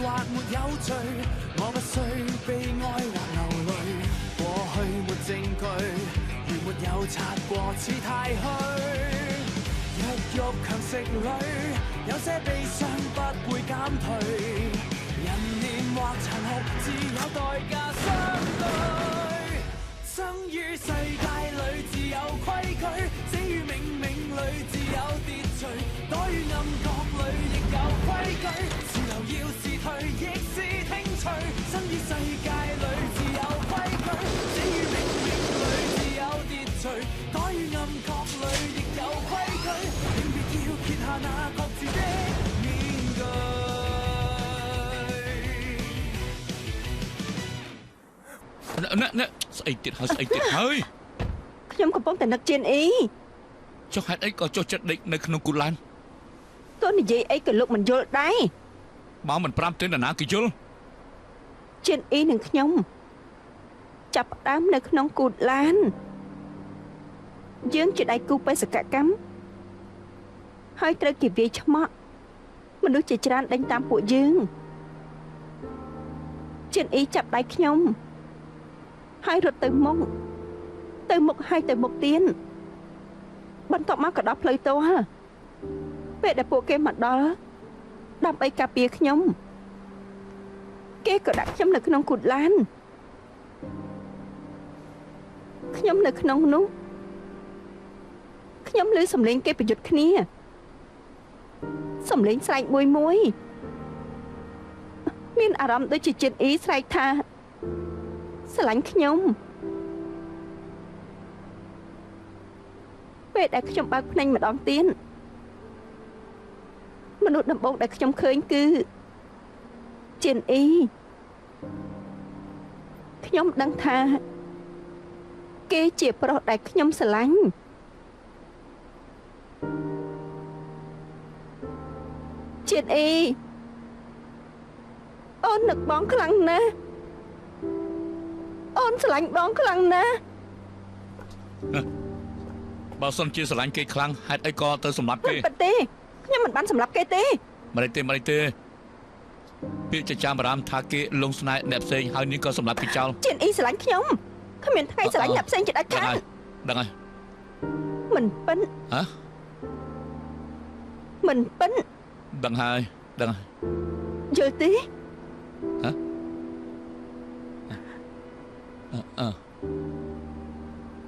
或沒有罪，我不需悲哀或流淚。過去沒證據，如沒有擦過似太虛。弱肉強食裏，有些悲傷不會減退。人念或殘酷，自有代價相對。生於世界裏自有規矩，死於冥冥裏自有秩序。躲於暗角裏亦有規矩，是留要是退亦是聽取。生於世界裏自有規矩，死於冥冥裏自有秩序。躲於暗角裏亦有規矩，永別要揭下那各自的面具。ស្អីទៀតហើយខ្ញុំកំពុងតែនឹកជៀនអ៊ី ចុះហេតុអីក៏ចុះចិត្តដេកនៅក្នុងគូឡាន តើនិយាយអីក៏លោកមិនយល់ដែរ បើមិនប្រាប់ទេនរណាគេយល់ ជៀនអ៊ីនិងខ្ញុំចាប់ផ្ដើមនៅក្នុងគូឡានយើងជាដៃគូបេសកកម្មហើយត្រូវគេវាយឆ្មក់មនុស្សជាច្រើនដេញតាមពួកយើងជៀនអ៊ីចាប់ដៃខ្ញុំហើយរត់ទៅមុខហើយទៅមុខទៀតបន្ទាប់មកក៏ដល់ផ្លូវតលពេលដែលពួកគេមកដល់ដើម្បីការពារខ្ញុំគេក៏ដាក់ខ្ញុំនៅក្នុងគូឡានខ្ញុំនៅក្នុងនោះខ្ញុំឮសំឡេងគេប្រយុទ្ធគ្នាសំឡេងស្រែកមួយមានអារម្មណ៍ដូចជាជិតអ៊ីស្រែកថាស្រឡាញ់ខ្ញុំពេលដែលខ្ញុំបើកភ្នែកម្ដងទៀតមនុស្សដំបូងដែលខ្ញុំឃើញគឺជិនអ៊ីខ្ញុំដឹងថាគេជាប្រុសដែលខ្ញុំស្រឡាញ់ជិនអ៊ីអូននឹកបងខ្លាំងណាស់អូនស្រឡាញ់បងខ្លាំងណាស់បើសិនជាស្រឡាញ់គេខ្លាំងហេតុអីក៏ទៅសម្លាប់គេមិនទេខ្ញុំមិនបានសម្លាប់គេទេមិនទេពាក្យចចាមអារាមថាគេលងស្នេហ៍អ្នកផ្សេងហើយនេះក៏សម្លាប់គេចោលជិនអ៊ីស្រឡាញ់ខ្ញុំគ្មានថ្ងៃស្រឡាញ់អ្នកផ្សេងជាដាច់ខាតដឹងហើយមិនប៉ិនហ៎មិនប៉ិនដឹងហើយយល់ទេហ៎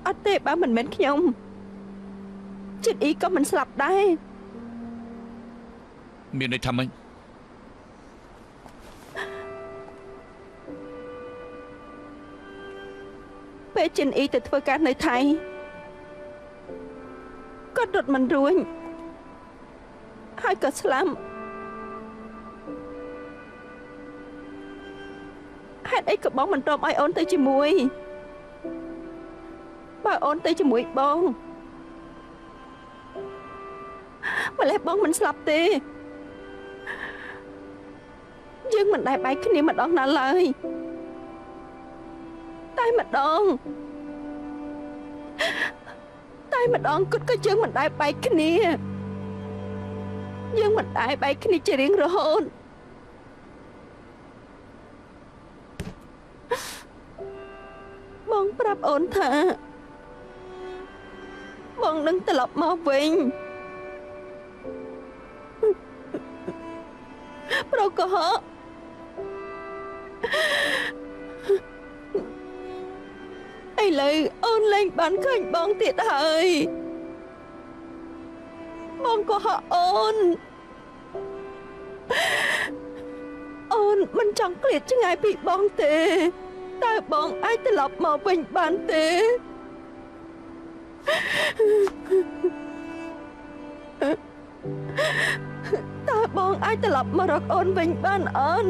អត់ទេបើមិនមែនខ្ញុំជិនអ៊ីក៏មិនស្លាប់ដែរមានន័យថាម៉េចពេលជិនអ៊ីទៅធ្វើការនៅថៃគាត់រត់មិនរួញហើយក៏ស្លាប់ហេតុអីក៏បងមិនព្រមឲ្យអូនទៅជាមួយបើអូនទៅជាមួយបងម្ល៉េះបងមិនស្លាប់ទេយើងមិនដែលបែកគ្នាម្ដងណាឡើយតែម្ដងគិតក៏យើងមិនដែលបែកគ្នាយើងមិនដែលបែកគ្នាជារៀងរហូតបងប្រាប់អូនថាបងនឹងត្រឡប់មកវិញប្រកបឥឡូវអូនលែងបានឃើញបងទៀតហើយបងក៏ហក់អូនមិនចង់ឃ្លាតឆ្ងាយពីបងទេតើបងអាចត្រឡប់មកវិញបានទេតើបងអាចត្រឡប់មករកអូនវិញបានអូន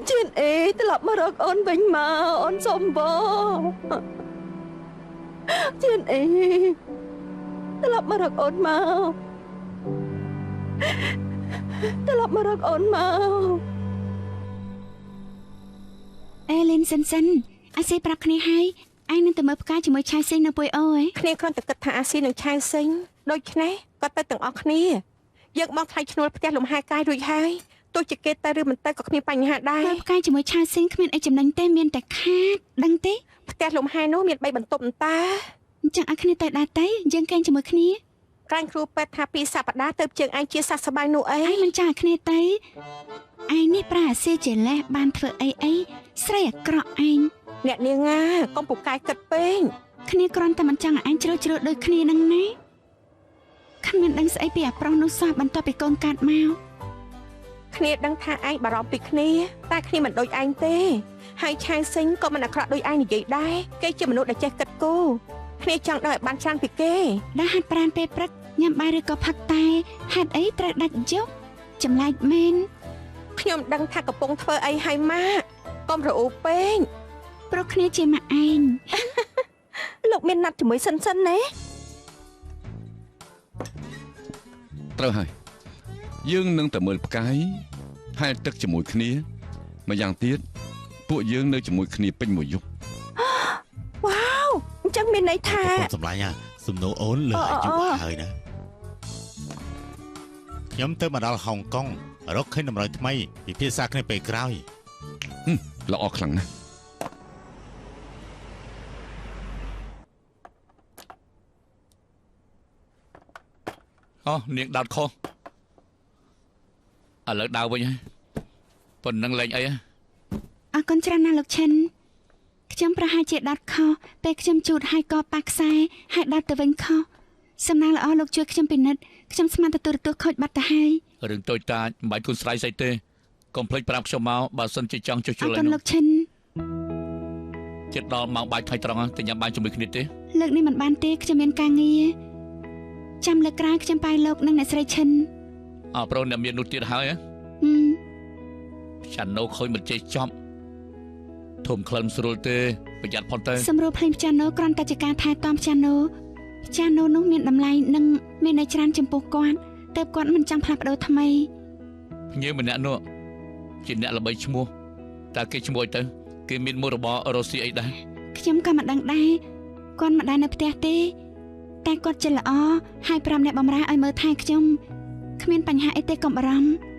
ជឿនអេត្រឡប់មករកអូនវិញមកអូនសុំបងជឿនអេត្រឡប់មករកអូនមកអេលីនសិនអាស៊ីប្រាប់គ្នាហើយឯងនឹងទៅមើលផ្កាជាមួយឆៃសេងនៅពុយអូឯងគ្នាគ្រាន់តែគិតថាអាស៊ីនឹងឆៅសេងដូច្នេះក៏ទៅទាំងអស់គ្នា យើងមកថ្លៃឈ្នួលផ្ទះលំហែកាយរួចហើយទោះជាគេទៅឬមិនទៅក៏គ្មានបញ្ហាដែរផ្កាយជាមួយឆាស៊ីងគ្មានអីចំណេញទេមានតែខាតដឹងទេផ្ទះលំហែនោះមាន3បន្ទប់តាអញ្ចឹងឲ្យគ្នាទៅដែរទៅយើងកេងជាមួយគ្នាក្រែងគ្រូពេទ្យថា2សប្តាហ៍ទៅជើងឯងជាសះស្បើយនោះអីឯងមិនចាឲ្យគ្នាទៅឯងនេះប្រាអាសៀចេះលេះបានធ្វើអីស្រីអាក្រក់ឯងអ្នកនាងណាកុំពូកែគិតពេកគ្នាគ្រាន់តែមិនចង់ឲ្យឯងជ្រើដូចគ្នានឹងណាគ្មានដឹងស្អីពីអាប្រុសនោះសោះបន្ទាប់ពីកូនកាត់មកគ្នាដឹងថាឯងបារម្ភពីគ្នាតែគ្នាមិនដូចឯងទេហើយឆាយសិញក៏មិនអាក្រក់ដូចឯងនិយាយដែរគេជាមនុស្សដែលចេះគិតគូរគ្នាចង់ដឹងឲ្យបានច្រើនពីគេដែលហាត់ប្រាណពេលព្រឹកញ៉ាំបាយឬក៏ផឹកតែហេតុអីត្រូវដាច់យប់ចម្លែកមែនខ្ញុំដឹងថាកំពុងធ្វើអីហើយម៉ាក់កុំរអ៊ូពេកព្រោះគ្នាជាម៉ាក់ឯង លោកមានណាត់ជាមួយសិនណាត្រូវហើយយើងនឹងតែមើលផ្កាយហែលទឹកជាមួយគ្នាម្យ៉ាងទៀតពួកយើងនៅជាមួយគ្នាពេញមួយយប់វ៉ាវអញ្ចឹងមានន័យថាខ្ញុំសម្លាញ់សំណួរអូនលើអាយុហើយណាខ្ញុំទៅមកដល់ហុងកុងរកឃើញតម្រូវថ្មីពិភាក្សាគ្នាពេលក្រោយល្អខ្លាំងណាស់អូនាងដោតខុសឥឡូវដើរវិញហើយប៉ុណ្ណឹងលេងអីអរគុណច្រើនណាស់លោកឈិនខ្ញុំប្រហែលជាដោតខុសពេលខ្ញុំជូតហើយក៏ប៉ះខ្សែហើយដោតទៅវិញខុសសំណាងល្អលោកជួយខ្ញុំពិនិត្យខ្ញុំស្មានទទួលខូចបាត់ទៅហើយរឿងតូចតាចមិនបាច់គុណស្រ័យស្អីទេកុំភ្លេចប្រាប់ខ្ញុំមកបើសិនជាចង់ជួសជុលអរគុណលោកឈិនជិតដល់ម៉ោងបាយថ្ងៃត្រង់ទៅញ៉ាំបាយជាមួយគ្នាទេលើកនេះមិនបានទេខ្ញុំមានការងារចាំលើកក្រោយខ្ញុំបាយលោកនិងអ្នកស្រីឈិនអើប្រូនអ្នកមាននោះទៀតហើយចាន់ណូខូចមិនចេះចប់ធំក្លិនស្រួលទេប្រយ័ត្នផុតទៅសម្រួលភ្លេងព្យ៉ាណូគ្រាន់តែជាការថែទាំព្យ៉ាណូនោះមានតម្លៃនិងមានន័យច្រើនចំពោះគាត់ទើបគាត់មិនចង់ផ្លាស់ប្ដូរថ្មីភ្ញៀវម្នាក់នោះជាអ្នកល្បីឈ្មោះតើគេឈ្មោះអីទៅគេមានមុខរបររស់ស៊ីអីដែរខ្ញុំក៏មិនដឹងដែរគាត់មិនដែរនៅផ្ទះទេតែគាត់ចិត្តល្អហើយប្រាប់អ្នកបម្រើឲ្យមើលថែខ្ញុំគ្មានបញ្ហាអីទេកុំបារម្ភ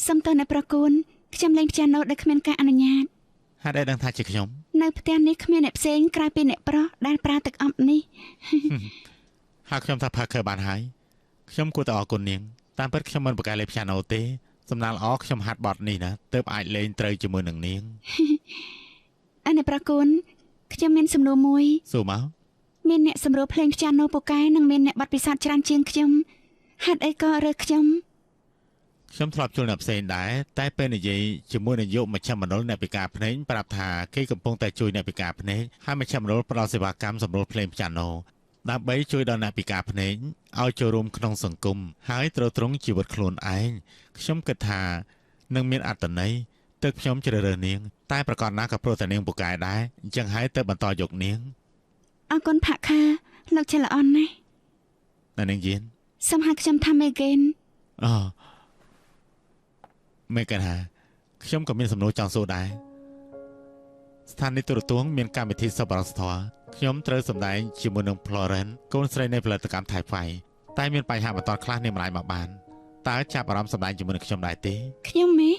សុំទោសអ្នកប្រគួនខ្ញុំលេងព្យ៉ាណូដោយគ្មានការអនុញ្ញាតហេតុអីដឹងថាជាខ្ញុំនៅផ្ទះនេះគ្មានអ្នកផ្សេងក្រៅពីអ្នកប្រុសដែលប្រើទឹកអប់នេះហើយខ្ញុំថាផាខើបានហើយខ្ញុំគួរតែអរគុណនាងតាមពិតខ្ញុំមិនប្រកែកលេងព្យ៉ាណូទេសំណាងល្អខ្ញុំហាត់បទនេះណាទើបអាចលេងត្រូវជាមួយនឹងនាងអ្នកប្រគួនខ្ញុំមានសំណួរមួយសួរមកមានអ្នកសម្រួលភ្លេងព្យ៉ាណូពូកែនិងមានអ្នកបទពិសោធន៍ច្រើនជាងខ្ញុំហេតុអីក៏រើសខ្ញុំធ្លាប់ជួលអ្នកផ្សេងដែរតែពេលនិយាយជាមួយនាយកមជ្ឈមណ្ឌលអ្នកពិការភ្នែកប្រាប់ថាគេកំពុងតែជួយអ្នកពិការភ្នែកហើយមជ្ឈមណ្ឌលផ្ដល់សេវាកម្មសម្រួលភ្លេងព្យ៉ាណូដើម្បីជួយដល់អ្នកពិការភ្នែកឲ្យចូលរួមក្នុងសង្គមហើយទ្រទ្រង់ជីវិតខ្លួនឯងខ្ញុំគិតថានឹងមានអត្ថន័យទើបខ្ញុំជ្រើសរើសនាងតែប្រកាសណាក៏ព្រោះតែនាងពូកែដែរអញ្ចឹងហើយទើបបន្តយកនាងអរគុណផាក់ខាលោកឆ្លអនណាស់ ណែនាងយាន សូមហៅខ្ញុំថា Megan អូមេកាហាខ្ញុំក៏មានសំណួរចង់សួរដែរស្ថានីយទូរទស្សន៍មានកម្មវិធីសប្បុរសធម៌ខ្ញុំត្រូវសម្ដែងជាមួយនឹង Florence កូនស្រីនៃផលិតកម្ម Thai Five តែមានបញ្ហាបន្ទាន់ខ្លះនាងម្ដាយមកបានតើចាប់អារម្មណ៍សម្ដែងជាមួយនឹងខ្ញុំដែរទេ ខ្ញុំមេ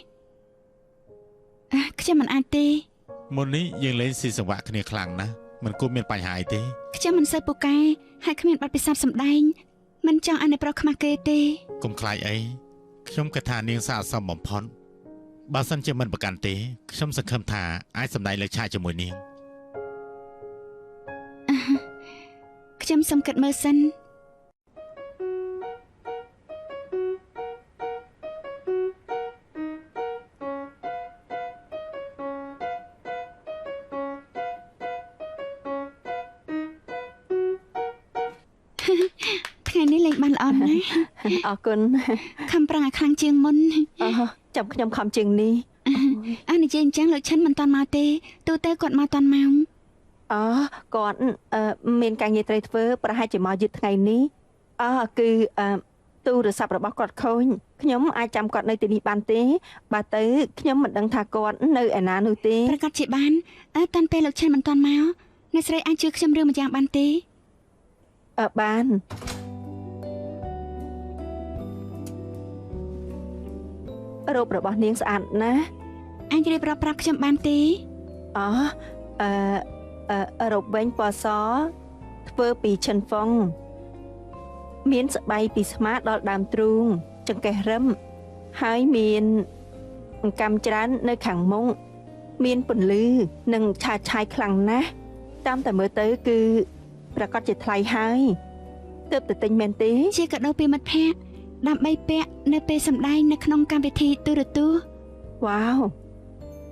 ខ្ញុំមិនអាចទេ មុននេះយើងលេងស៊ីសង្វាក់គ្នាខ្លាំងណាស់មិនគួរមានបញ្ហាអីទេ ខ្ញុំមិនសូវពូកែហើយគ្មានបទពិសោធន៍សម្ដែងមិនចង់ឲ្យអ្នកប្រុសខ្មាស់គេទេ កុំខ្លាចអីខ្ញុំគិតថានាងស័ក្តិសមបំផុតបើសិនជាមិនប្រកាន់ទេខ្ញុំសង្ឃឹមថាអាចសម្ដែងលើឆាកជាមួយនាង ខ្ញុំសូមគិតមើលសិន ថ្ងៃនេះលេងបានល្អណាស់ អរគុណ ខំប្រឹងឲ្យខ្លាំងជាងមុន ចាំខ្ញុំខំជាងនេះ និយាយអញ្ចឹងលោកឈិនមិនតាន់មកទេទូទៅគាត់មកតាន់ម៉ោង គាត់មានការងារត្រូវធ្វើប្រហែលជាមកយឺតថ្ងៃនេះគឺទូរស័ព្ទរបស់គាត់ខូចខ្ញុំអាចចាំគាត់នៅទីនេះបានទេបើទៅខ្ញុំមិនដឹងថាគាត់នៅឯណានោះទេ ប្រកាសជាបានតាន់ពេលលោកឈិនមិនតាន់មកអ្នកស្រីអាចជឿខ្ញុំរឿងមួយយ៉ាងបានទេ បានរូបរបស់នាងស្អាតណាស់ អាចរៀបរាប់ប្រាប់ខ្ញុំបានទេ រូបវិញពណ៌សធ្វើពីឈិនហ្វុងមានស្បៃពីស្មាដល់ដើមទ្រូងចង្កេះរឹមហើយមានអង្កាំច្រើននៅខាងមុខមានពន្លឺនិងឆាតឆាយខ្លាំងណាស់តាមតែមើលទៅគឺប្រកាសជាថ្លៃហើយទើបទៅទិញមែនទេ ជាកាដូពីមិត្តភ័ក្តិដើម្បីពាក់នៅពេលសម្ដែងនៅក្នុងកម្មវិធីទូរទស្សន៍ វ៉ាវ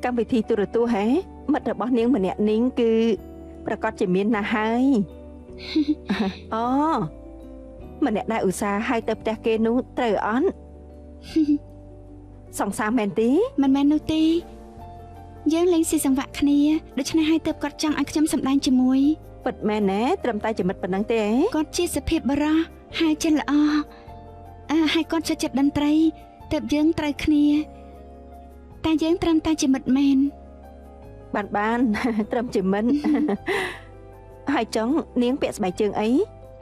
កម្មវិធីទូរទស្សន៍ហ៎មិត្តរបស់នាងម្នាក់នេះគឺប្រកាសជាមានណាស់ហើយ ម្នាក់ដែលឧស្សាហ៍ឲ្យទៅផ្ទះគេនោះត្រូវអត់ សង្សារមែនទេ មិនមែននោះទេយើងលេងស៊ីសង្វាក់គ្នាដូច្នេះហើយទើបគាត់ចង់ឲ្យខ្ញុំសម្ដែងជាមួយ ពិតមែនណាត្រឹមតែជាមិត្តប៉ុណ្ណឹងទេ គាត់ជាសុភាពបុរសហើយចិត្តល្អហើយគាត់ចូលចិត្តតន្ត្រីទើបយើងត្រូវគ្នាតែយើងត្រឹមតែជាមិត្តមែន បាន ត្រឹមជាមិត្ត ហើយចង់នាងពាក់ស្បែកជើងអី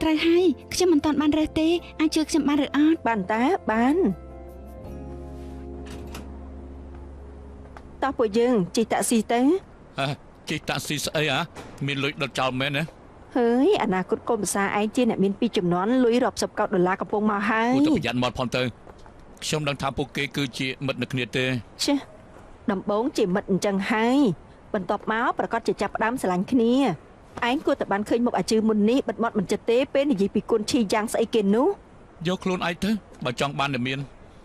ត្រូវហើយខ្ញុំមិនតាន់បានរើសទេអាចជឿខ្ញុំបានឬអត់ បានតាបានតោះពួកយើងជិះតាក់ស៊ីទៅ ជិះតាក់ស៊ីស្អីមានលុយដុតចោលមែនណា ហើយអនាគតកូនប្រសាឯងជាអ្នកមានពីចំនួនលុយរាប់សិបកោដុល្លារកំពុងមកហើយ គួរតែប្រយ័ត្នមកផងទៅខ្ញុំដឹងថាពួកគេគឺជាមិត្តនឹងគ្នាទេ ចាដំបងជាមិត្តអញ្ចឹងហើយបន្ទាប់មកប្រកាសជាចាប់ផ្ដើមស្រឡាញ់គ្នាឯងគួរតែបានឃើញមុខអាជឿមុននេះបិទមាត់មិនចិត្តទេពេលនិយាយពីគុណឈីយ៉ាងស្អីគេនោះ យកខ្លួនឯងទៅបើចង់បានតែមាន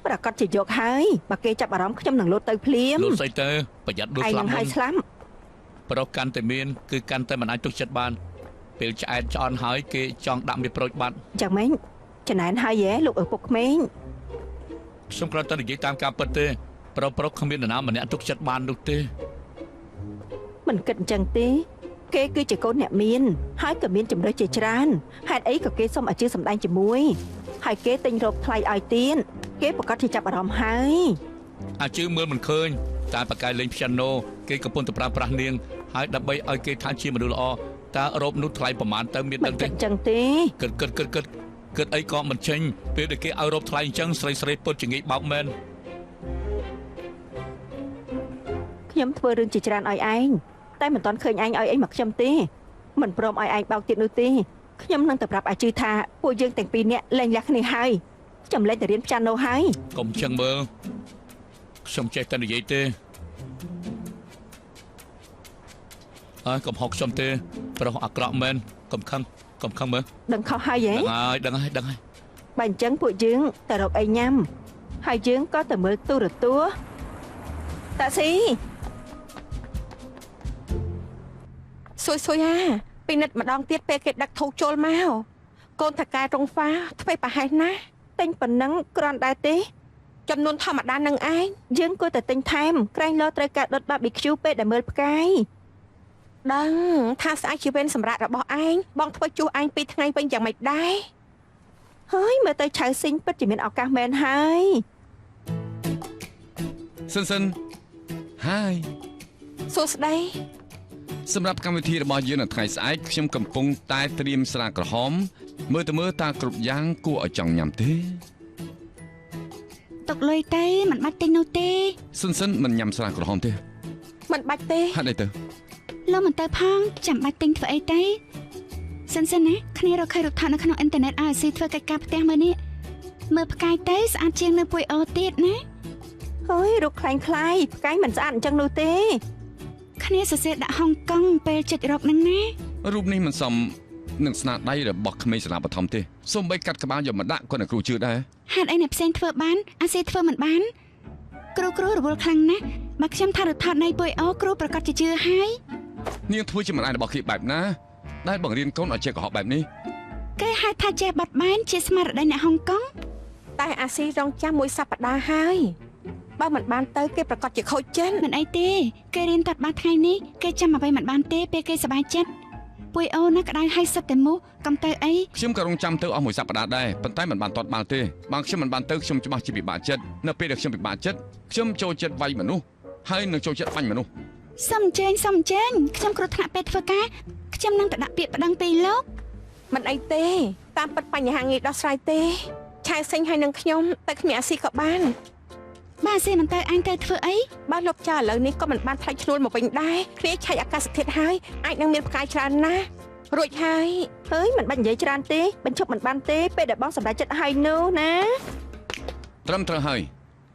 ប្រកាសជាយកហើយបើគេចាប់អារម្មណ៍ខ្ញុំនឹងលោតទៅភ្លាម លោតស្អីទៅប្រយ័ត្នដួលស្លាប់ ហើយស្លាប់ ប្រុសកាន់តែមានគឺកាន់តែមិនអាចទុកចិត្តបានពេលឆ្អែតឆ្អន់ហើយគេចង់ដាក់មានប្រូចបាត់ ចឹងម៉េចចំណែនហើយលោកឪពុកក្មេង ខ្ញុំគ្រាន់តែនិយាយតាមការពិតទេប្រុសគ្មាននរណាម្នាក់ទុកចិត្តបាននោះទេ មិនគិតអញ្ចឹងទេគេគឺជាកូនអ្នកមានហើយក៏មានជំរឿសជាច្រើនហេតុអីក៏គេសុំឲ្យជឿសម្ដែងជាមួយហើយគេទិញរោគថ្លៃឲ្យទៀនគេប្រកាសជាចាប់អារម្មណ៍ហើយ អាជឿមើលមិនឃើញតែប៉ាកែលេងព្យ៉ាណូគេកំពុងតែប្រើប្រាស់នាងហើយដើម្បីឲ្យគេថាជាមនុស្សល្អតើរ៉ូបនោះថ្លៃប្រមាណទៅមានដឹងទេ អញ្ចឹងទេ គិតអីក៏មិនចេញពេលដែលគេឲ្យរ៉ូបថ្លៃអញ្ចឹងស្រីពុតជាងាយបោកមែន ខ្ញុំធ្វើរឿងជាច្រើនឲ្យឯងតែមិនទាន់ឃើញឯងឲ្យអីមកខ្ញុំទេមិនព្រមឲ្យឯងបោកទៀតនោះទេខ្ញុំនឹងទៅប្រាប់អាជឿថាពួកយើងទាំងពីរនាក់លែងលះគ្នាហើយខ្ញុំលែងទៅរៀនព្យ៉ាណូហើយក ុំចឹងមើលខ្ញុំចេះតែនិយាយទេកុំហុកខ្ញុំទេប្រុសអាក្រក់មែនកុំខឹងមើល ដឹងខុសហើយហ៎ ដឹងហើយបើអញ្ចឹងពួកយើងទៅរកអីញ៉ាំហើយយើងក៏ទៅមើលទូរទស្សន៍តាស៊ីសុយពីនិតម្ដងទៀតពេលគេដឹកធូបចូលមកកូនថកែរងហ្វាធ្វើប្រហែលណាស់ទិញប៉ុណ្ណឹងគ្រាន់ដែរទេចំនួនធម្មតានឹងឯងយើងគួរតែទិញថែមក្រែងលោត្រូវការដុត barbecue ពេលដែលមើលផ្កាយដឹងថាស្អែកជាវេនសម្រាប់របស់ឯងបងធ្វើជួសឯង2ថ្ងៃវិញយ៉ាងម៉េចដែរ ហើយមើលទៅឆៅស៊ីងពិតជាមានឱកាសមែនហើយ សិនហើយ សួស្ដី សម្រាប់កម្មវិធីរបស់យើងនៅថ្ងៃស្អែកខ្ញុំកំពុងតែត្រៀមស្រាក្រហមមើលតើគ្រប់យ៉ាងគួរឲ្យចង់ញ៉ាំទេ ទុកលុយទេមិនបាច់ទិញនោះទេ សិនមិនញ៉ាំស្រាក្រហមទេ មិនបាច់ទេ ហេតុអីទៅ លោកមិនទៅផងចាំបាច់ទិញធ្វើអីទេសិនណាគ្នារកឃើញរូបថតនៅក្នុងអ៊ីនធឺណិតឲ្យស៊ីធ្វើកិច្ចការផ្ទះមើលនេះមើលផ្កាយទៅស្អាតជាងនៅពួយអូទៀតណា ហើយរូបខ្លាំងផ្កាយមិនស្អាតអញ្ចឹងនោះទេ គ្នាសរសេរដាក់ហុងកុងពេលចុចរកនឹងណា រូបនេះមិនសមនឹងស្នាដៃរបស់ក្មេងសាលាបឋមទេសូម្បីកាត់ក្បាលយកមកដាក់ក៏អ្នកគ្រូជឿដែរ ហេតុអីអ្នកផ្សេងធ្វើបានអាស៊ីធ្វើមិនបានគ្រូរវល់ខ្លាំងណាស់បើខ្ញុំថារូបថតនៃពួយអូគ្រូប្រកាសជាជឿហើយ នាងធ្វើជាមិនអាចរបស់គេបែបណាដែលបង្រៀនកូនឲ្យចេះកុហកបែបនេះ គេហៅថាចេះបាត់បែនជាស្មារតីអ្នកហុងកុង តែអាស៊ីរងចាំមួយសប្តាហ៍ហើយបើមិនបានទៅគេប្រកាសជាខូចចិន មិនអីទេគេរៀនតាត់បាត់ថ្ងៃនេះគេចាំអ្វីមិនបានទេពេលគេសប្បាយចិត្តពួយអូណាក្តៅហើយសិតតែមូកំទៅអី ខ្ញុំក៏រងចាំទៅអស់មួយសប្តាហ៍ដែរប៉ុន្តែមិនបានតាត់បាល់ទេបើខ្ញុំមិនបានទៅខ្ញុំច្បាស់ជាពិបាកចិត្តនៅពេលដែលខ្ញុំពិបាកចិត្តខ្ញុំចូលចិត្តវាយមនុស្សហើយនឹងចូលចិត្តបាញ់មនុស្ស សុំអញ្ជើញខ្ញុំគ្រោះថ្នាក់ពេលធ្វើការខ្ញុំនឹងទៅដាក់ពាក្យប្តឹងពីលោក មិនអីទេតាមពិតបញ្ហាងាយដោះស្រាយទេឆែសេងហើយនឹងខ្ញុំតែគ្មានអាស៊ីក៏បាន បាទស៊ីមិនទៅអញទៅធ្វើអី បើលោកចាឥឡូវនេះក៏មិនបានថ្លៃឈ្នួលមកវិញដែរគ្នាឆែកអាកាសធាតុហើយអាចនឹងមានផ្កាយច្រើនណាស់រួចហើយមិនបាច់និយាយច្រើនទេបញ្ឈប់មិនបានទេពេលដែលបងសម្រេចចិត្តហើយនោះណា ត្រឹមត្រូវហើយ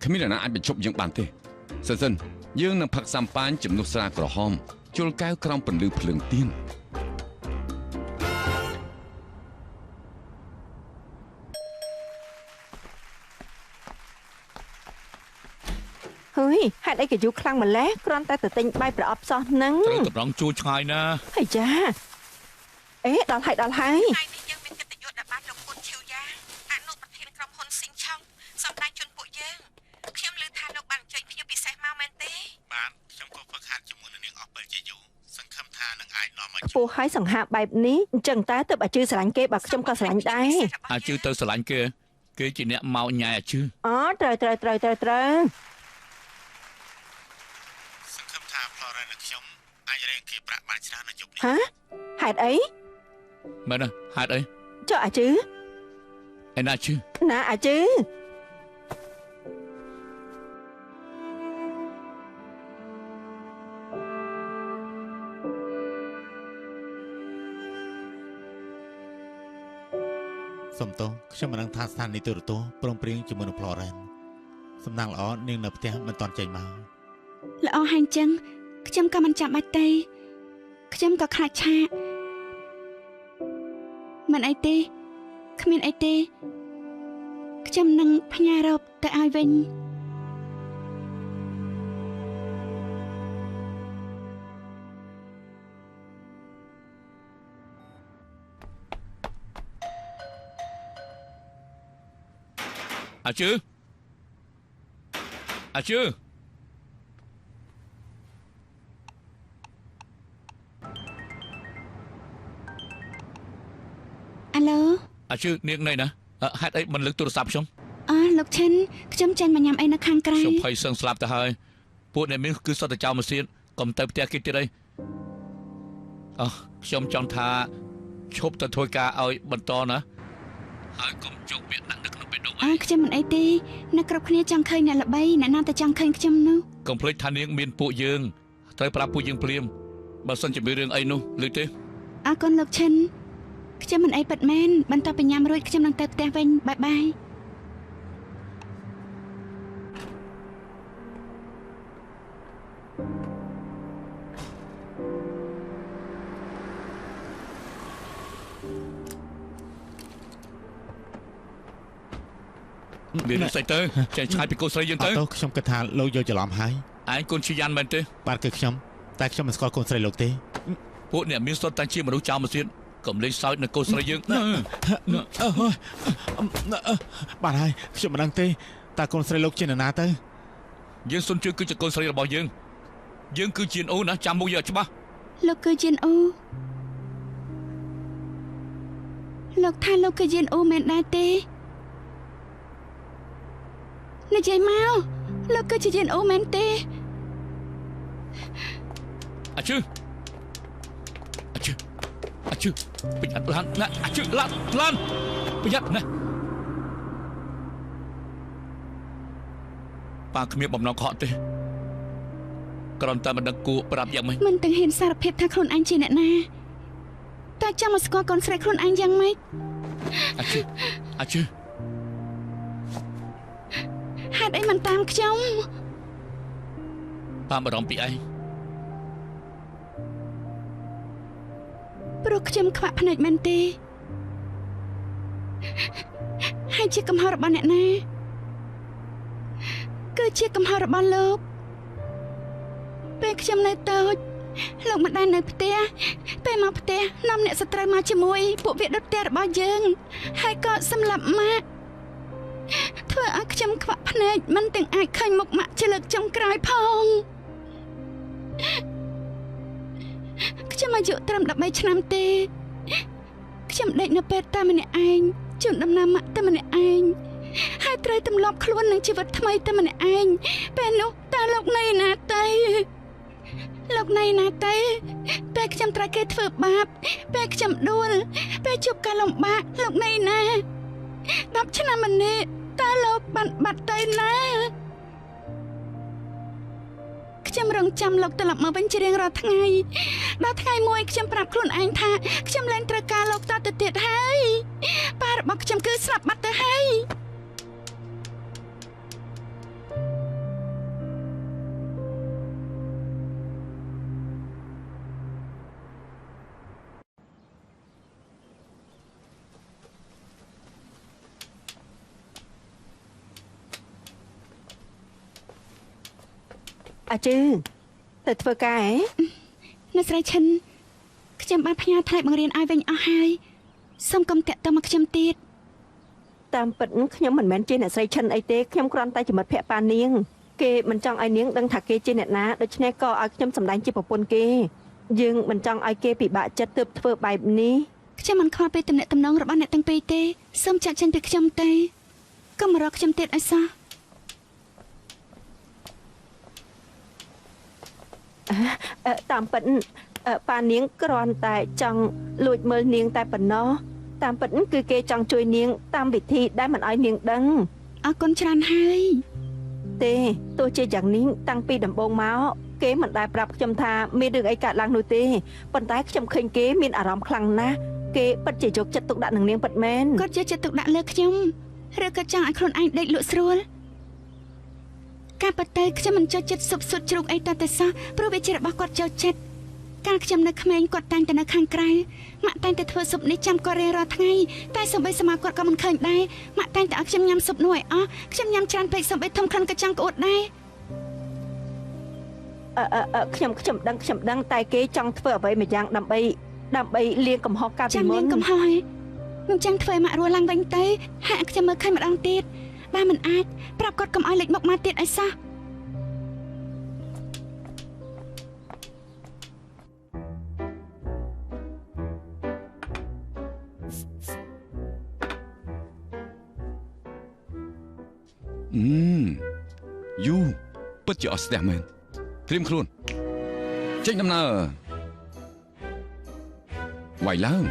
គ្មានអ្នកណាអាចបញ្ឈប់យើងបានទេសិនយើងនឹងផឹកសាំប៉ាញជំនួសស្រាក្រហមជុលកែវក្រោមពន្លឺភ្លើងទៀន ហេតុអីក៏យូរខ្លាំងម្ល៉េះគ្រាន់តែទៅទិញបាយប្រអប់សោះហ្នឹង ត្រូវតម្រង់ជួឆ្ងាយណា ហើយចាដល់ហើយថ្ងៃនេះយើងមានកិត្តិយសដែលបានលោកហ៊ុនឈីវយ៉ាអនុប្រធានក្រុមហ៊ុនស៊ីងឆុងសម្ដេចជន់ពួកយើងខ្ញុំឮថាលោកបានអញ្ជើញភ្ញៀវពិសេសមកមែនទេ បាទខ្ញុំក៏ហ្វឹកហាត់ជាមួយនឹងនាងអស់ពេលជាយូរសង្ឃឹមថានឹងអាចនាំមក ពោះឲ្យសង្ហាបែបនេះអញ្ចឹងតើទើបអាជឿស្រឡាញ់គេបើខ្ញុំក៏ស្រឡាញ់ដែរ អាជឿទៅស្រឡាញ់គេជាអ្នកមកញ៉ាយអាជឿ ត្រូវ សង្ឃឹមថាផ្លរ៉ែនិងខ្ញុំអាចរែងគៀប្រាក់បានច្រើននៅយប់នេះ ហេតុអី មែនទេហេតុអី ចុះអាជឿ ឯណាជឿ ណាអាជឿ សុំទោសខ្ញុំមិនដឹងថាស្ថានីយទូរទស្សន៍ព្រមព្រៀងជាមួយនឹង Florence សំណាងល្អនាងនៅផ្ទះមិនទាន់ចេញមក ល្អហើយអញ្ចឹងខ្ញុំក៏មិនចាំបាច់ទេខ្ញុំក៏ខ្លាចឆាកមិនអីទេគ្មានអីទេខ្ញុំនឹងផ្ញើរ៉ូបទៅឲ្យវិញ អាជឿ អាឡូ អាជឿនាងណៃណាហេតុអីមិនលើកទូរស័ព្ទខ្ញុំ លោកឈិនខ្ញុំចេញមកញ៉ាំអីនៅខាងក្រៅ ខ្ញុំភ័យសឹងស្លាប់ទៅហើយពួកអ្នកមានគឺសតតែចោលម៉ាស៊ីនកុំទៅផ្ទះគេទៀតអីខ្ញុំចង់ថាឈប់ទៅធ្វើការឲ្យបន្តណាហើយកុំជោគវាដាក់នៅក្នុងបេះដូង ខ្ញុំមិនអីទេអ្នកគ្រប់គ្នាចង់ឃើញអ្នកល្បីអ្នកណាទៅចង់ឃើញខ្ញុំនោះ កុំភ្លេចថានាងមានពួកយើងត្រូវប្រាប់ពួកយើងភ្លាមបើសិនជាមានរឿងអីនោះឮទេ អរគុណលោកឈិនខ្ញុំមិនអីពិតមែនបន្ទាប់ពីញ៉ាំរួចខ្ញុំនឹងទៅផ្ទះវិញបាយបាយ មានរឿងស្អីទៅចេះឆ្ងាយពីកូនស្រីយើងទៅ អត់ទោសខ្ញុំគិតថាលោកយកច្រឡំហើយ ឯងកូនឈីយ៉ាន់មែនទេ បាទគឺខ្ញុំតែខ្ញុំមិនស្គាល់កូនស្រីលោកទេ ពួកអ្នកមានសុទ្ធតែជាមនុស្សចោលម៉ាស៊ីនកុំលេងសើចនៅកូនស្រីយើង បាទហើយខ្ញុំមិនដឹងទេតើកូនស្រីលោកជានរណាទៅ យើងសុនជឿគឺជាកូនស្រីរបស់យើងយើងគឺជាអូណាចាំមុខយើងច្បាស់ លោកគឺជាអូ លោកថាលោកគឺយានអូមែនដែរទេនិយាយមកលោកគឺជាយានអូមែនទេអាជឺប្រយ័ត្នឡានណាអាជឺឡានប្រយ័ត្នណាប៉ាគ្មានបំណងខកទេគ្រាន់តែមិនដឹងគួរប្រាប់យ៉ាងម៉េចមិនទាំងហ៊ានសារភាពថាខ្លួនឯងជាអ្នកណាតើចាំមកស្គាល់កូនស្រីខ្លួនឯងយ៉ាងម៉េចអាជឺហេតុអីមិនតាមខ្ញុំប៉ាបារម្ភពីឯងព្រោះខ្ញុំខ្វាក់ភ្នែកមែនទេហើយជាកំហុសរបស់អ្នកណាគឺជាកំហុសរបស់លោកពេលខ្ញុំនៅតូចលោកមិនដែលនៅផ្ទះពេលមកផ្ទះនាំអ្នកសត្រូវមកជាមួយពួកវាដុតផ្ទះរបស់យើងហើយក៏សម្លាប់ម៉ាក់ធ្វើឲ្យខ្ញុំខ្វាក់ភ្នែកមិនទាំងអាចឃើញមុខម៉ាក់ជាលើកចុងក្រោយផងខ្ញុំអាយុត្រឹម13ឆ្នាំទេខ្ញុំដេកនៅពេទ្យតែម្នាក់ឯងជូនដំណើរម៉ាក់តែម្នាក់ឯងហើយត្រូវទម្លាប់ខ្លួននឹងជីវិតថ្មីតែម្នាក់ឯងពេលនោះតើលោកនៅណាទៅពេលខ្ញុំត្រូវគេធ្វើបាបពេលខ្ញុំដួលពេលជួបការលំបាកលោកនៅណា10ឆ្នាំម្នាក់តើលោកបានបាត់ទៅណាខ្ញុំរងចាំលោកត្រឡប់មកវិញជារៀងរាល់ថ្ងៃដល់ថ្ងៃមួយខ្ញុំប្រាប់ខ្លួនឯងថាខ្ញុំលែងត្រូវការលោកតទៅទៀតហើយប៉ារបស់ខ្ញុំគឺស្លាប់បាត់ទៅហើយអាជឺទៅធ្វើការហ៎អ្នកស្រីឈិនខ្ញុំបានផ្ញើថ្លៃបង្រៀនឲ្យវិញអស់ហើយសូមកុំតាក់ទងមកខ្ញុំទៀតតាមពិតខ្ញុំមិនមែនជាអ្នកស្រីឈិនអីទេខ្ញុំគ្រាន់តែជាមិត្តភក្តិប៉ានាងគេមិនចង់ឲ្យនាងដឹងថាគេជាអ្នកណាដូច្នេះក៏ឲ្យខ្ញុំសម្ដែងជាប្រពន្ធគេយើងមិនចង់ឲ្យគេពិបាកចិត្តទើបធ្វើបែបនេះខ្ញុំមិនខ្វល់ពីទំនាក់ទំនងរបស់អ្នកទាំងពីរទេសូមចាក់ចេញពីខ្ញុំទៅកុំរកខ្ញុំទៀតឲ្យសោះតាមពិតប៉ានាងគ្រាន់តែចង់លួចមើលនាងតែប៉ុណ្ណោះតាមពិតគឺគេចង់ជួយនាងតាមវិធីដែលមិនឲ្យនាងដឹងអរគុណច្រើនហើយទេទោះជាយ៉ាងនេះតាំងពីដំបូងមកគេមិនដែលប្រាប់ខ្ញុំថាមានរឿងអីកើតឡើងនោះទេប៉ុន្តែខ្ញុំឃើញគេមានអារម្មណ៍ខ្លាំងណាស់គេពិតជាយកចិត្តទុកដាក់នឹងនាងពិតមែនគាត់យកចិត្តទុកដាក់លើខ្ញុំឬក៏ចង់ឲ្យខ្លួនឯងដេកលក់ស្រួលការប៉តើខ្ញុំមិនចូលចិត្តស៊ុបស៊ុតជ្រូកអីតតែសោះព្រោះវាជារបស់គាត់ចូលចិត្តកាលខ្ញុំនៅក្មេងគាត់តែងតែនៅខាងក្រៅម៉ាក់តែងតែធ្វើស៊ុបនេះចាំគាត់រៀងរាល់ថ្ងៃតែសូម្បីសមាគាត់ក៏មិនឃើញដែរម៉ាក់តែងតែឲ្យខ្ញុំញ៉ាំស៊ុបនោះឲ្យអស់ខ្ញុំញ៉ាំច្រើនពេកសូម្បីធំក្លិនក៏ចង់ក្អួតដែរខ្ញុំដឹងតែគេចង់ធ្វើអ្វីមួយយ៉ាងដើម្បីលាងកំហុសកាលពីមុនចាំលាងកំហុសហ៎អញ្ចឹងធ្វើឲ្យម៉ាក់រស់ឡើងវិញទៅហាក់ខ្ញុំមើលឃើញម្ដងទៀតបើមិនអាចប្រាប់គាត់កុំឲ្យលេចមុខមកទៀតឲ្យសោះយូពិតជាអត់ស្ទះមែនត្រៀមខ្លួនចេញដំណើរវាយឡើង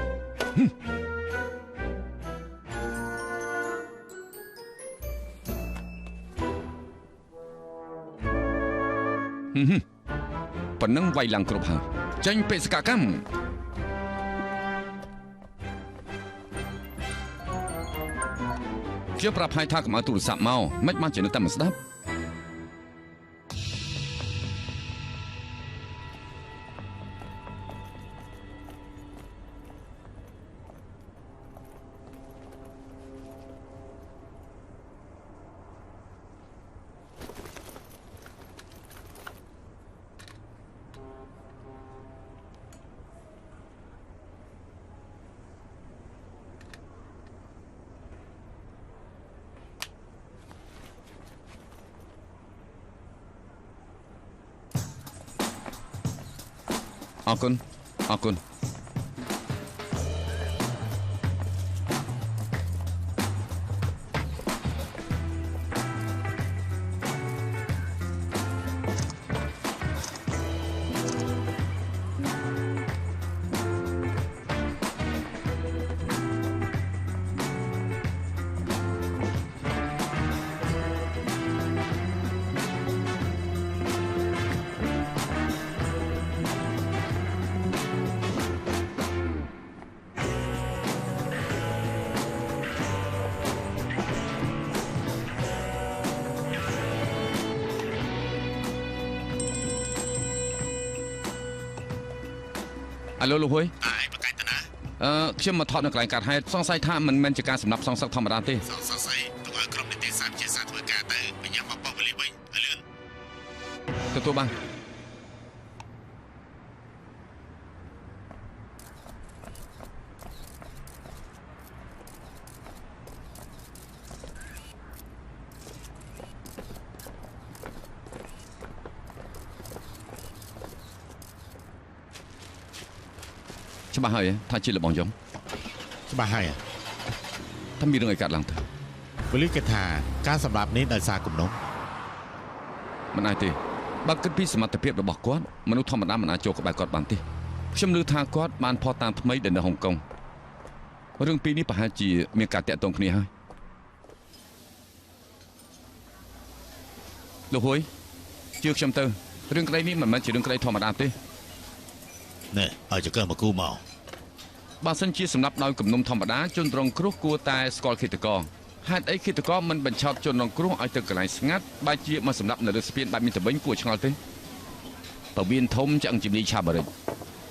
ប៉ុណ្ណឹងវាយឡើងគ្រប់ហើយចេញបេសកកម្មខ្ញុំប្រាប់ហើយថាកុំឲ្យទូរស័ព្ទមកមិនបានជានៅតែមិនស្ដាប់អរគុណ អាឡូលោកហួយ ឯងប្រកាច់ទៅណា ខ្ញុំមកថតនៅកន្លែងកាត់ហេតុសង្ស័យថាមិនមែនជាការសម្លាប់សងសឹកធម្មតាទេសង្ស័យទៅឲ្យក្រុមនីតិសាស្ត្រជាសាធ្វើការទៅបញ្ញាមកបោះវេលាវិញឲ្យលឿន ទទួលបានច្បាស់ហើយថាជាលបងយំ ច្បាស់ហើយ ថាមានរឿងអីកើតឡើងទៅ ប៉ូលីសគេថាការសម្លាប់នេះដោយសារគំនុំ មិនអាចទេបើគិតពីសមត្ថភាពរបស់គាត់មនុស្សធម្មតាមិនអាចចូលក្បែរគាត់បានទេខ្ញុំឮថាគាត់បានផុសតាមថ្មីដែលនៅហុងកុងរឿងពីរនេះប្រហែលជាមានការតាក់ទងគ្នាហើយលោកហួយជឿខ្ញុំទៅរឿងក្តីនេះមិនមែនជារឿងក្តីធម្មតាទេ ណែឲ្យចង្កឹះមកគូមក បើសិនជាសម្រាប់ដោយគំនុំធម្មតាជនរងគ្រោះគួរតែស្គាល់ឃាតករហេតុអីឃាតករមិនបញ្ឆោតជនរងគ្រោះឲ្យទៅកន្លែងស្ងាត់បែរជាមកសម្រាប់នៅលើស្ពានបែបនេះទៅវិញគួរឆ្ងល់ទេពវៀនធំឆ្អឹងជំនីឆាបរិច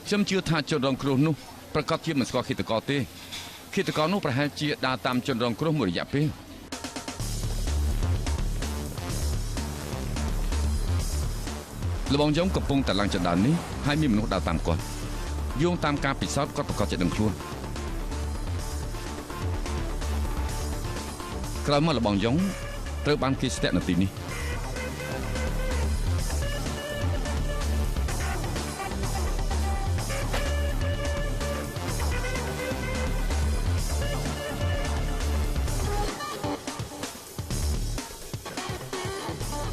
ខ្ញុំជឿថាជនរងគ្រោះនោះប្រកាសជាមិនស្គាល់ឃាតករទេឃាតករនោះប្រហែលជាដើរតាមជនរងគ្រោះមួយរយៈពេលលបងយំកំពុងតែឡើងចណ្ដាននេះហើយមានមនុស្សដើរតាមគាត់យោងតាមការពិសោធន៍គាត់ប្រកាសជាដឹងខ្លួនក្រោយមកលបងយងត្រូវបានគេស្ទាក់នៅទីនេះ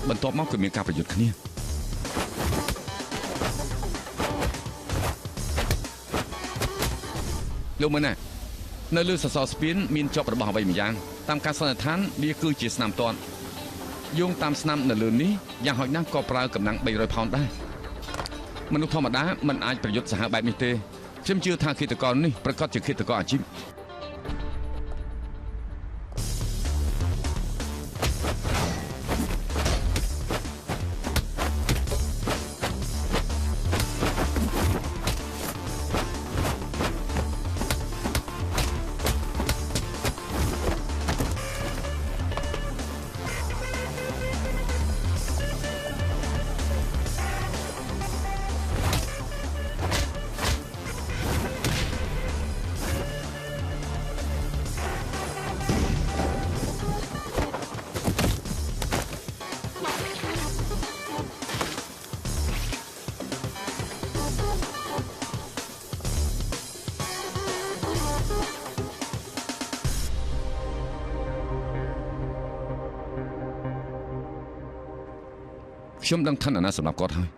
បន្ទាប់មកគឺមានការប្រយុទ្ធគ្នាលោកមើលណានៅលើសសរស្ពានមានជាប់របស់អ្វីម្យ៉ាងតាមការសន្និដ្ឋានវាគឺជាស្នាមទាត់យោងតាមស្នាមនៅលើនេះយ៉ាងហោចណាស់ក៏ប្រើកម្លាំង300ផោនដែរមនុស្សធម្មតាមិនអាចប្រយុទ្ធសាហាវបែបនេះទេខ្ញុំជឿថាឃាតករនេះប្រកាសជាឃាតករអាជីពខ្ញុំដឹងថាណាសម្រាប់គាត់ហើយ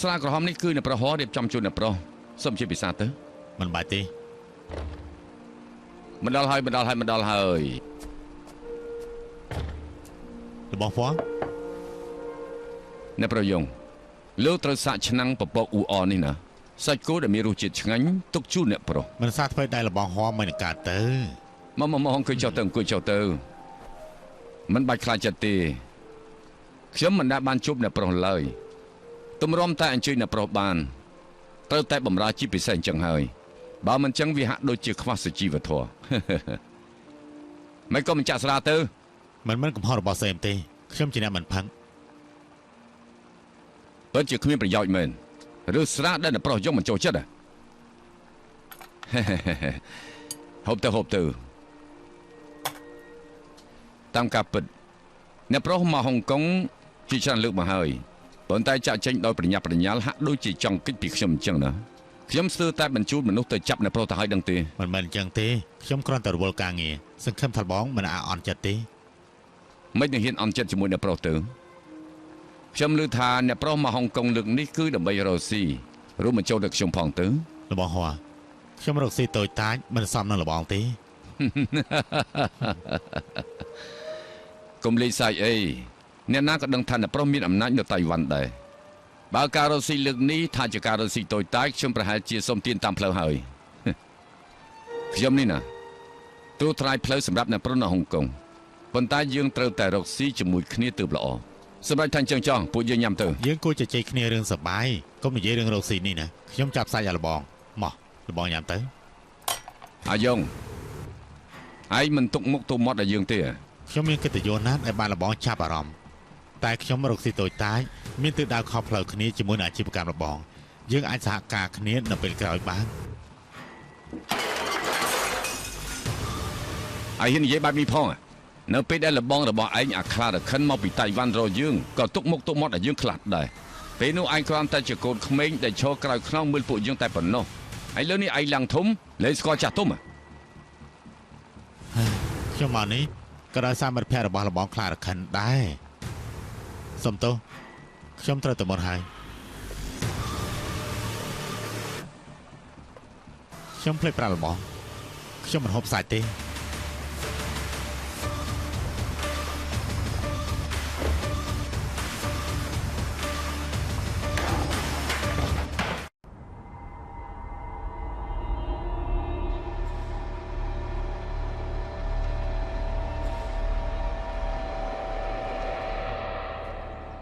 ស្រាក្រហមនេះគឺអ្នកប្រហោរៀបចំជូនអ្នកប្រុសសូមជាពិសាទៅមិនបាច់ទេមិនដល់ហើយរបស់ផងអ្នកប្រយងលោកត្រូវសាកឆ្នាំងពពកអ៊ូអនេះណាសាច់គោដែលមានរសជាតិឆ្ងាញ់ទុកជូនអ្នកប្រុសមិនសាធ្វើដែររបស់ហមមិនកើតទៅមកអង្គុយចុះទៅមិនបាច់ខ្លាចចិត្តទេខ្ញុំមិនដែលបានជួបអ្នកប្រុសឡើយទម្រាំតែអញ្ជើញអ្នកប្រុសបានត្រូវតែបំរើជាពិសេសអញ្ចឹងហើយបើមិនអញ្ចឹងវាហាក់ដូចជាខ្វះសុជីវធម៌មិនក៏មិនចាក់ស្រាទៅមិនកំហុសរបស់សេមទេខ្ញុំជាអ្នកមិនផឹកពិតជាគ្មានប្រយោជន៍មែនឬស្រាដែលអ្នកប្រុសយកមិនចូលចិត្តហូបទៅ តាមការពិតអ្នកប្រុសមកហុងកុងជាច្រើនលើកមកហើយប៉ុន្តែចាក់ចេញដោយប្រញាប់ប្រញាល់ហាក់ដូចជាចង់គិតពីខ្ញុំអញ្ចឹងណាខ្ញុំស្ទើរតែបញ្ជូនមនុស្សទៅចាប់អ្នកប្រុសទៅឲ្យដឹងទេមិនមែនអញ្ចឹងទេខ្ញុំគ្រាន់តែរវល់ការងារសង្ឃឹមថាបងមិនអាចអន់ចិត្តទេមិននឹងហ៊ានអន់ចិត្តជាមួយអ្នកប្រុសទៅខ្ញុំឮថាអ្នកប្រុសមកហុងកុងលើកនេះគឺដើម្បីរកស៊ីរួមបញ្ចូលដល់ខ្ញុំផងទៅរបស់ហួរខ្ញុំរកស៊ីតូចតាចមិនសមនឹងលបងទេកុំលេងសើចអីអ្នកណាក៏ដឹងថាអ្នកប្រុសមានអំណាចនៅតៃវ៉ាន់ដែរបើការរកស៊ីលើកនេះថាជាការរកស៊ីតូចតាចខ្ញុំប្រហែលជាសុំទានតាមផ្លូវហើយខ្ញុំនេះណាទូថ្លៃផ្លូវសម្រាប់អ្នកប្រុសនៅហុងកុងប៉ុន្តែយើងត្រូវតែរកស៊ីជាមួយគ្នាទើបល្អសម្រាប់ថាអញ្ចឹងចង់ពួកយើងញ៉ាំទៅយើងគួរជជែកគ្នារឿងសប្បាយកុំនិយាយរឿងរកស៊ីនេះណាខ្ញុំចាប់សាច់ឲ្យលបងមកលបងញ៉ាំទៅអាយ៉ងឯងមិនទុកមុខទុកមាត់ឲ្យយើងទេខ្ញុំមានកិត្តិយសណាស់ដែលបានលបងចាប់អារម្មណ៍តែខ្ញុំរកស៊ីតូចតាចមានទិសដៅខុសផ្លូវគ្នាជាមួយនឹងអាជីវកម្មលបងយើងអាចសហការគ្នានៅពេលក្រោយបានឯងហ៊ាននិយាយបែបនេះផងនៅពេលដែលលបងរបស់ឯងអាខ្លារខិនមកពីតៃវ៉ាន់រកយើងក៏ទុកមុខទុកមាត់ឲ្យយើងខ្លះដែរពេលនោះឯងគ្រាន់តែជាកូនក្មេងដែលឈរក្រោយខ្នងមើលពួកយើងតែប៉ុណ្ណោះហើយលើនេះឯងឡើងធំលេងស្គាល់ចាស់ទុំខ្ញុំមកនេះក៏ដោយសារមិត្តភ័ក្តិរបស់លបងខ្លារខិនដែរសុំទោសខ្ញុំត្រូវតែមុនហើយខ្ញុំភ្លេចប្រាប់លបងខ្ញុំមិនហូបសាច់ទេ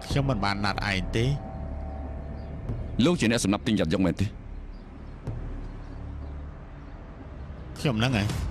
ខ្ញុំមិនបានណាត់ឯងទេលោកជាអ្នកសម្រាប់ទិញយ៉ាត់យកមែនទេខ្ញុំហ្នឹងហ៎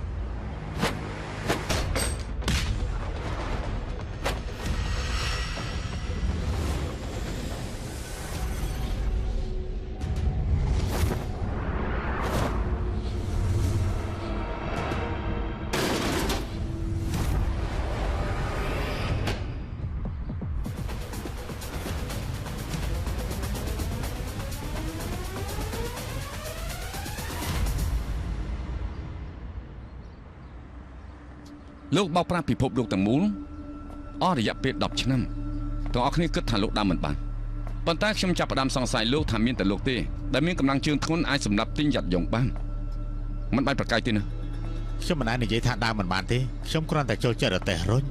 លោកបោកប្រាស់ពិភពលោកទាំងមូលអស់រយៈពេល10ឆ្នាំទាំងអស់គ្នាគិតថាលោកដើមមិនបានប៉ុន្តែខ្ញុំចាប់ផ្ដើមសង្ស័យលោកថាមានតែលោកទេដែលមានកម្លាំងជើងធ្ងន់អាចសម្រាប់ទិញយ៉ាត់យ៉ុងបានមិនបាច់ប្រកែកទេណាខ្ញុំមិនអាចនិយាយថាដើមមិនបានទេខ្ញុំគ្រាន់តែចូលចិត្តរទេះរុញ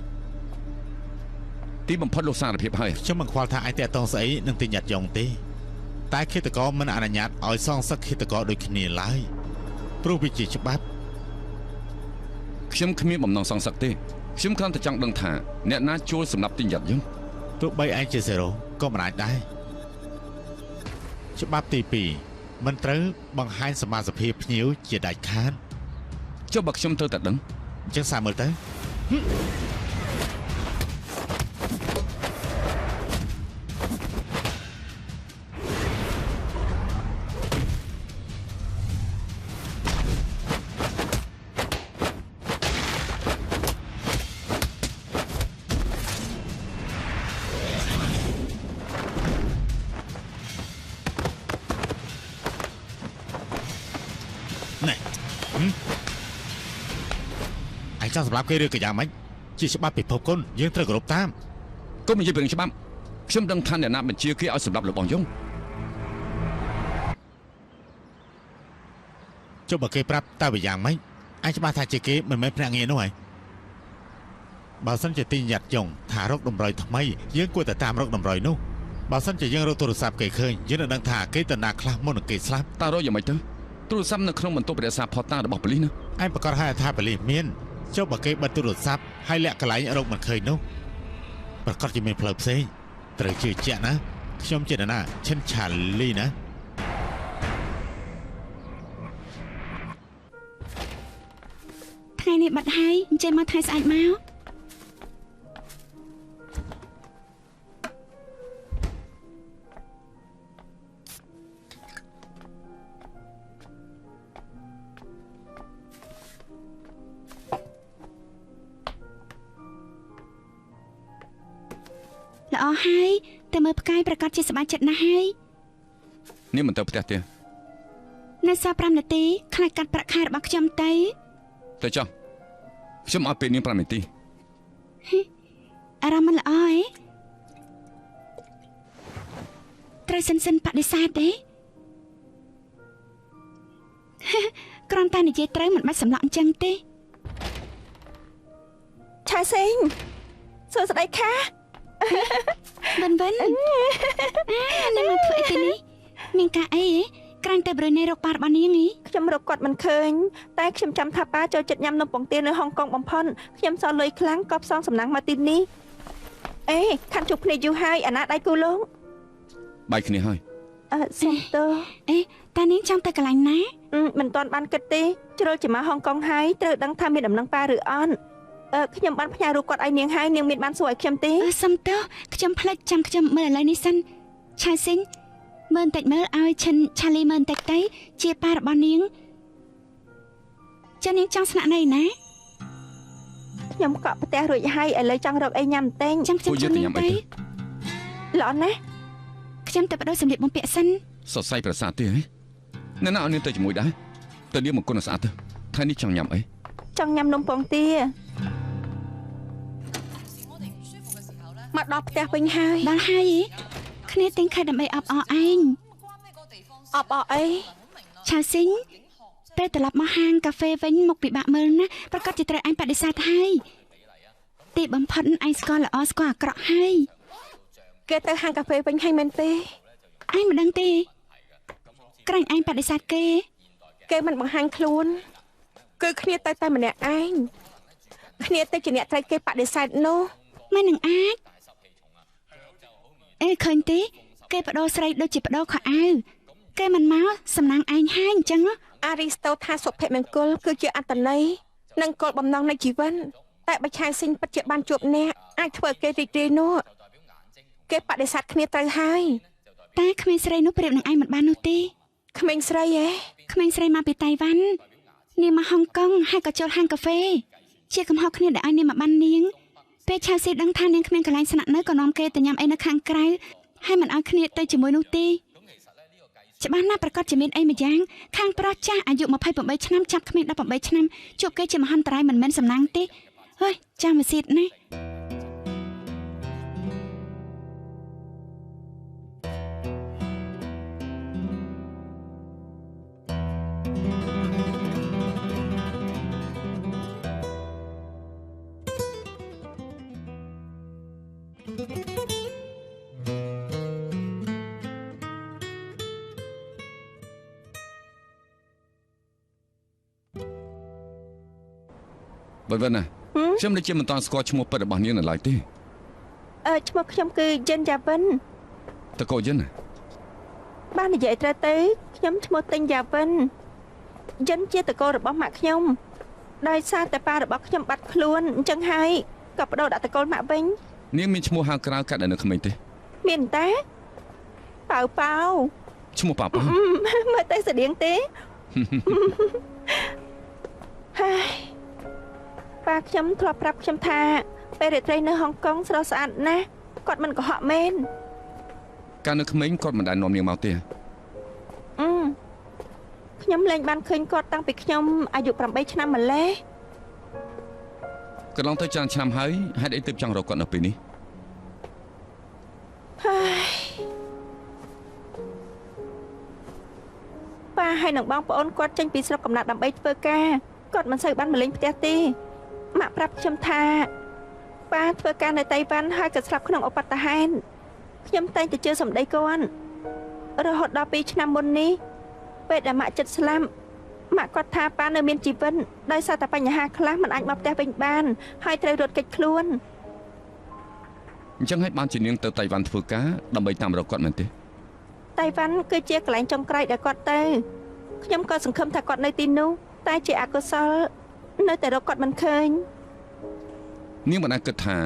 ទីបំផុតលោកសារភាពហើយខ្ញុំមិនខ្វល់ថាឯងតែតងស្អីនឹងទិញយ៉ាត់យ៉ុងទេតែឃាតករមិនអនុញ្ញាតឲ្យសងសឹកឃាតករដូចគ្នាឡើយព្រោះវាជាច្បាប់ខ្ញុំគ្មានបំណងសងសឹកទេខ្ញុំគ្រាន់តែចង់ដឹងថាអ្នកណាជួលសម្រាប់ទិញយ៉ាត់យ៉ុងទោះបីឯងជាសេរ៉ូក៏មិនអាចដែរច្បាប់ទី2មិនត្រូវបង្ហាញសមាជិកភាពភ្ញៀវជាដាច់ខាតចុះបើខ្ញុំត្រូវតែដឹងអញ្ចឹងសាមើលទៅចង់សម្រាប់គេឬក៏យ៉ាងម៉េចជាច្បាប់ពិភពគុណយើងត្រូវគោរពតាមកុំនិយាយពីច្បាប់ខ្ញុំដឹងថាអ្នកណាបញ្ជាគេឲ្យសម្រាប់របស់យើងចុះបើគេប្រាប់តើវាយ៉ាងម៉េចឯងច្បាស់ថាជាគេមិនមែនភ្នាក់ងារនោះហើយបើសិនជាទិញយ៉ាត់យ៉ុងថារកតម្រុយថ្មីយើងគួរតែតាមរកតម្រុយនោះបើសិនជាយើងរកទូរស័ព្ទគេឃើញយើងនឹងដឹងថាគេទៅណាខ្លះមុននឹងគេស្លាប់តើរកយ៉ាងម៉េចទៅទូរស័ព្ទនៅក្នុងបន្ទប់រក្សាផតតារបស់ប៉ូលីសណាឯងប្រកាសឲ្យថាប៉ូលីសមានចុះបើគេបិទទូរស័ព្ទហើយលាក់កន្លែងរកមិនឃើញនោះប្រកាសជាមានផ្លូវផ្សេងត្រូវជឿជាក់ណាខ្ញុំជាណាឈិនឆាលីណាថ្ងៃនេះបាត់ហើយអញ្ចឹងមកថ្ងៃស្អែកមក ហើយតែមើលផ្កាយប្រកាសជាសប្បាយចិត្តណាស់ហើយ នាងមិនទៅផ្ទះទេ នៅសល់5នាទីខ្លាចកាត់ប្រាក់ខែរបស់ខ្ញុំទៅ ទៅចុះខ្ញុំឲ្យពេលនាង5នាទី អារម្មណ៍មិនល្អទេត្រូវសិនបដិសេធទេ គ្រាន់តែនិយាយត្រូវមិនបាច់សម្លក់អញ្ចឹងទេ ឆាសេងសួស្ដីខា វិននេះមកធ្វើអីទីនេះមានការអីក្រាញ់តែប្រណេរកប៉ារបស់នាងហី ខ្ញុំរកគាត់មិនឃើញតែខ្ញុំចាំថាប៉ាចូលចិត្តញ៉ាំនំពងទានៅហុងកុងបំផុតខ្ញុំសល់លុយខ្លាំងក៏ផ្សងសំណាងមកទីនេះអេខាត់ជួបគ្នាយូរហើយអាណាដៃគូលោក បាយគ្នាហើយ សុំទោស អេតានាងចង់ទៅកន្លែងណា មិនទាន់បានគិតទេជ្រុលជាមកហុងកុងហើយត្រូវដឹងថាមានដំណឹងប៉ាឬអត់ខ្ញុំបានផ្ញើរូបគាត់ឲ្យនាងហើយនាងមានបានសួរឲ្យខ្ញុំទេ សុំទោសខ្ញុំភ្លេចចាំខ្ញុំមើលឥឡូវនេះសិនឆាស៊ីងមើលបន្តិចមើលឲ្យឈិនឆាលីមើលបន្តិចទៅជាប៉ារបស់នាងចានាងចង់ស្នាក់នៅណា ខ្ញុំកក់ផ្ទះរួចហើយឥឡូវចង់រកអីញ៉ាំតែង ចាំខ្ញុំជូននាងទៅ ល្អណាស់ ខ្ញុំទៅបដូរសម្លៀកបំពាក់សិន សរសៃប្រសាទទេហ៎អ្នកណាឲ្យនាងទៅជាមួយដែរទៅលាងមកគុណស្អាតទៅថ្ងៃនេះចង់ញ៉ាំអី ចង់ញ៉ាំនំពងទាមកដល់ផ្ទះវិញហើយ ដល់ហើយគ្នាទិញខែដើម្បីអបអរឯង អបអរអី ឆាស៊ីងពេលត្រឡប់មកហាងកាហ្វេវិញមកពិបាកមើលណាប្រកាសជាត្រូវឯងបដិសេធហើយទីបំផុតឯងស្គាល់ល្អស្គាល់អាក្រក់ហើយ គេទៅហាងកាហ្វេវិញហើយមែនទេ ឯងមិនដឹងទេក្រាញ់ឯងបដិសេធគេ គេមិនបង្ហាញខ្លួនគឺគ្នាទៅតែម្នាក់ឯងគ្នាទៅជាអ្នកត្រូវគេបដិសេធនោះ មិននឹងអាចអេឃើញទេគេបដូរស្រីដូចជាបដូរខោអាវគេមិនមកសំណាងឯងហើយអញ្ចឹង អារីស្តូថាសុភមង្គលគឺជាអត្តន័យនិងគោលបំណងនៃជីវិតតែបើឆាស៊ីងពិតជាបានជួបអ្នកអាចធ្វើគេរីករាយនោះគេបដិសេធគ្នាទៅហើយ តែក្មេងស្រីនោះប្រៀបនឹងឯងមិនបាននោះទេ ក្មេងស្រីហ៎ ក្មេងស្រីមកពីតៃវ៉ាន់នាងមកហុងកុងហើយក៏ចូលហាងកាហ្វេជាកំហុសគ្នាដែលឲ្យនាងមកបាននាងពេលឆាស៊ីដឹងថានាងគ្មានកន្លែងស្នាក់នៅក៏នាំគេទៅញ៉ាំអីនៅខាងក្រៅហើយមិនឲ្យគ្នាទៅជាមួយនោះទេច្បាស់ណាស់ប្រកាសជាមានអីមួយយ៉ាងខាងប្រុសចាស់អាយុ28ឆ្នាំចាប់ក្មេង18ឆ្នាំជួបគេជាមហន្តរាយមិនមែនសំណាងទេហើយចាំមកសៀតណា បើវិនណាខ្ញុំដូចជាមិនតន់ស្គាល់ឈ្មោះពិតរបស់នាងនៅឡើយទេ ឈ្មោះខ្ញុំគឺយិនយ៉ាវិន តើកូនយិនណា បាននិយាយត្រូវទៅខ្ញុំឈ្មោះទិញយ៉ាវិនយិនជាតកូលរបស់ម៉ាក់ខ្ញុំដោយសារតែប៉ារបស់ខ្ញុំបាត់ខ្លួនអញ្ចឹងហើយក៏បដូរដាក់តកូលម៉ាក់វិញ នាងមានឈ្មោះហៅក្រៅកាត់នៅក្មេងទេ មានតាប៉ៅប៉ៅ ឈ្មោះប៉ាប៉ា មើលទៅស្តៀងទេហើយប៉ាខ្ញុំធ្លាប់ប្រាប់ខ្ញុំថាពេលរាត្រីនៅហុងកុងស្រស់ស្អាតណាស់គាត់មិនកុហកមែន កាលនៅក្មេងគាត់មិនដែលនាំនាងមកទេ ខ្ញុំលែងបានឃើញគាត់តាំងពីខ្ញុំអាយុ8ឆ្នាំម្ល៉េះ កន្លងទៅច្រើនឆ្នាំហើយហេតុអីទើបចង់រកគាត់នៅពេលនេះ ហើយប៉ាហើយនឹងបងប្អូនគាត់ចេញពីស្រុកកំណើតដើម្បីធ្វើការគាត់មិនសូវបានមកលេងផ្ទះទេម៉ាក់ប្រាប់ខ្ញុំថាប៉ាធ្វើការនៅតៃវ៉ាន់ហើយក៏ស្លាប់ក្នុងឧបទ្ទហេតុខ្ញុំតែងតែជឿសម្ដីគាត់រហូតដល់2ឆ្នាំមុននេះពេលដែលម៉ាក់ចិត្តស្លាប់ម៉ាក់គាត់ថាប៉ានៅមានជីវិតដោយសារតែបញ្ហាខ្លះមិនអាចមកផ្ទះវិញបានហើយត្រូវរត់គេចខ្លួន អញ្ចឹងហើយបានជានាងទៅតៃវ៉ាន់ធ្វើការដើម្បីតាមរកគាត់មែនទេ តៃវ៉ាន់គឺជាកន្លែងចុងក្រោយដែលគាត់ទៅខ្ញុំក៏សង្ឃឹមថាគាត់នៅទីនោះតែជាអកុសលនៅតែរកគាត់មិនឃើញ នាងមិនអាចគិតថា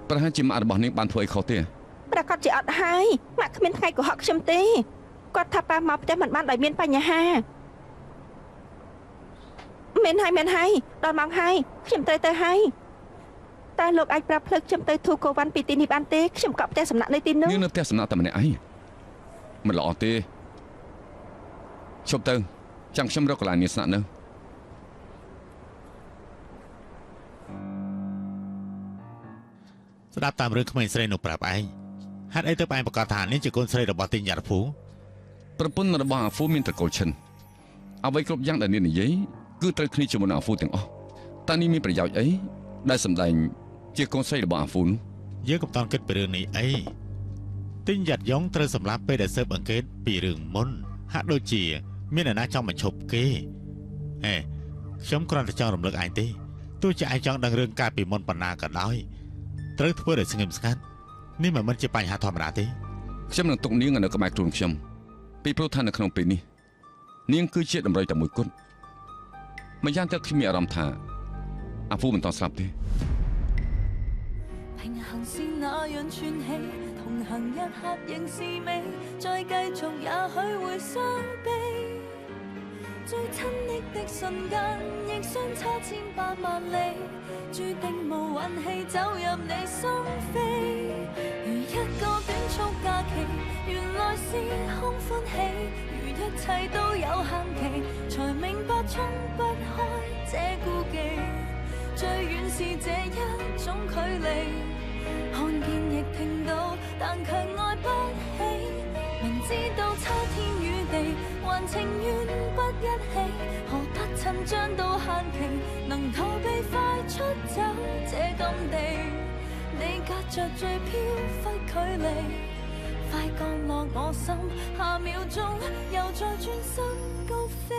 ប្រហែលជាម៉ាក់របស់នាងបានធ្វើអីខុសទេ ប្រកាសជាអត់ហើយម៉ាក់គ្មានថ្ងៃកុហកខ្ញុំទេគាត់ថាប៉ាមកផ្ទះមិនបានដោយមានបញ្ហាមែនហើយដល់ម៉ោងហើយខ្ញុំត្រូវទៅហើយ តែលោកអាចប្រាប់ផ្លូវខ្ញុំទៅទូកូវ៉ាន់ពីទីនេះបានទេខ្ញុំកប់ផ្ទះសំណាក់នៅទីនោះ នាងនៅផ្ទះសំណាក់តែម្នាក់ឯងមិនល្អទេឈប់ទៅចាំខ្ញុំរកកន្លែងនាងស្នាក់នៅ ស្ដាប់តាមរឿងក្មេងស្រីនោះប្រាប់ឯងហេតុអីទៅឯងប្រកាសថានេះជាកូនស្រីរបស់ទីញ៉ាត់ភូ ប្រពន្ធរបស់អាហ្វូមានត្រកូលឈិនអ្វីគ្រប់យ៉ាងដែលនាងនិយាយគឺត្រូវគ្នាជាមួយនឹងអាហ្វូទាំងអស់តើនេះមានប្រយោជន៍អីដែលសម្ដែងជាកូនស្រីរបស់អាហ្វូនោះ យើងកុំតន់គិតពីរឿងនេះអីទីញ៉ាត់យ៉ងត្រូវសម្លាប់ពេលដែលស៊ើបអង្កេតពីរឿងមុនហាក់ដូចជាមានអ្នកណាចង់បញ្ឈប់គេហេខ្ញុំគ្រាន់តែចង់រំលឹកឯងទេទោះជាឯងចង់ដឹងរឿងកាលពីមុនប៉ុណ្ណាក៏ដោយត្រូវធ្វើឲ្យស្ងៀមស្ងាត់នេះមិនជាបញ្ហាធម្មតាទេ ខ្ញុំនឹងទុកនាងនៅក្បែរខ្លួនខ្ញុំពីព្រោះថានៅក្នុងពេលនេះនាងគឺជាដំរីតែមួយគត់មិនយ៉ាងទៅខ្ញុំមានអារម្មណ៍ថាអាហ្វូមិនតស្លាប់ទេ 平衡是那樣串起，同行一刻仍是美，再繼續也許會傷悲。最親昵的瞬間，亦相差千百萬里，注定無運氣走入你心扉。如一個短促假期，原來是空歡喜，如一切都有限期，才明白衝不開這顧忌。最遠是這一種距離，看見亦聽到，但卻愛不起。明知道差天與地，還情願不一起，何不趁將到限期，能逃避快出走這禁地。你隔着最飄忽距離，快降落我心，下秒鐘又再轉身高飛。